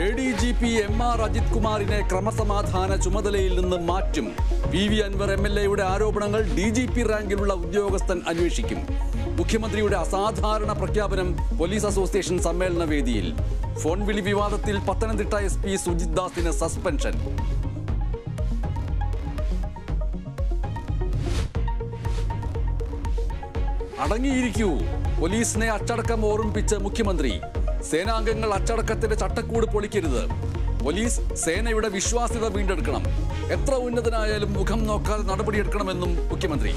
ADGP MR Ajith കുമാറിനെ ക്രമസമാധാന ചുമതലയിൽ നിന്ന് മാറ്റും. PV അൻവർ MLA-യുടെ ആരോപണങ്ങൾ DGP റാങ്കിലുള്ള ഉദ്യോഗസ്ഥൻ അന്വേഷിക്കും. മുഖ്യമന്ത്രിയുടെ അസാധാരണ പ്രഖ്യാപനം പോലീസ് അസോസിയേഷൻ സമ്മേളന വേദിയിൽ. ഫോൺ വിളി വിവാദത്തിൽ പത്തനംതിട്ട SP സുജിത് ദാസിന് സസ്പെൻഷൻ. അടങ്ങിയിരിക്കൂ, പോലീസിനെ അച്ചടക്കം ഓർമ്മിപ്പിച്ച് മുഖ്യമന്ത്രി. സേനാംഗങ്ങൾ അച്ചടക്കത്തിന്റെ ചട്ടക്കൂട് പൊളിക്കരുത്. പോലീസ് സേനയുടെ വിശ്വാസ്യത വീണ്ടെടുക്കണം. എത്ര ഉന്നതനായാലും മുഖം നോക്കാതെ നടപടിയെടുക്കണമെന്നും മുഖ്യമന്ത്രി.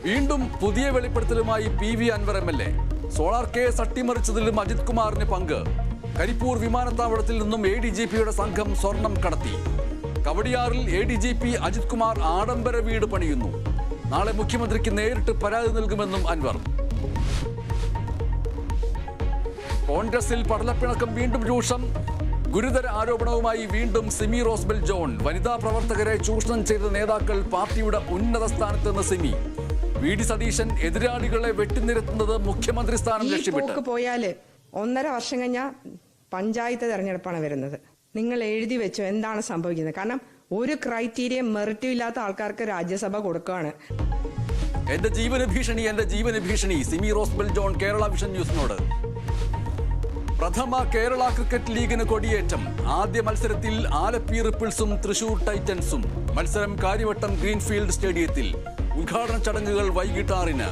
വീണ്ടും പുതിയ വെളിപ്പെടുത്തലുമായി PV Anwar MLA. Solar case അട്ടിമറിച്ചതിലും അജിത് കുമാറിന് പങ്ക്. കരിപ്പൂർ വിമാനത്താവളത്തിൽ നിന്നും ADGP-യുടെ സംഘം സ്വർണം കടത്തി. കവടിയാറിൽ ADGP അജിത് കുമാർ ആഡംബര വീട് പണിയുന്നു. നാളെ മുഖ്യമന്ത്രിക്ക് നേരിട്ട് പരാതി നൽകുമെന്നും അൻവർ. കോൺഗ്രസിൽ പടലപ്പിണക്കം വീണ്ടും രൂക്ഷം. ഗുരുതര ആരോപണവുമായി വീണ്ടും സിമി റോസ്ബെൽ ജോൺ. വനിതാ പ്രവർത്തകരെ ചൂഷണം ചെയ്ത നേതാക്കൾ പാർട്ടിയുടെ ഉന്നത സ്ഥാനത്തെന്ന് സിമി. VD സതീശൻ എതിരാളികളെ വെട്ടിനിരത്തുന്നത് മുഖ്യമന്ത്രി സ്ഥാനം ലക്ഷ്യമിട്ട്. പോയാല് 1.5 വർഷം കഴിഞ്ഞാൽ പഞ്ചായത്ത് തെരഞ്ഞെടുപ്പാണ് വരുന്നത്. നിങ്ങൾ എഴുതി വെച്ചോ എന്താണ് സംഭവിക്കുന്നത്? കാരണം ഒരു ക്രൈറ്റീരിയ മെറിറ്റും ഇല്ലാത്ത ആൾക്കാർക്ക് രാജ്യസഭ കൊടുക്കുകയാണ്. എന്റെ ജീവന ഭീഷണി സിമി റോസ്ബെൽ ജോൺ കേരള വിഷൻ ന്യൂസിനോട്. പ്രഥമ കേരള ക്രിക്കറ്റ് ലീഗിന് കൊടിയേറ്റം. ആദ്യ മത്സരത്തിൽ ആലപ്പി റിപ്പിൾസും തൃശൂർ ടൈറ്റൻസും. മത്സരം കാര്യവട്ടം ഗ്രീൻഫീൽഡ് സ്റ്റേഡിയത്തിൽ. ഉദ്ഘാടന ചടങ്ങുകൾ വൈകിട്ട് 6-ന്.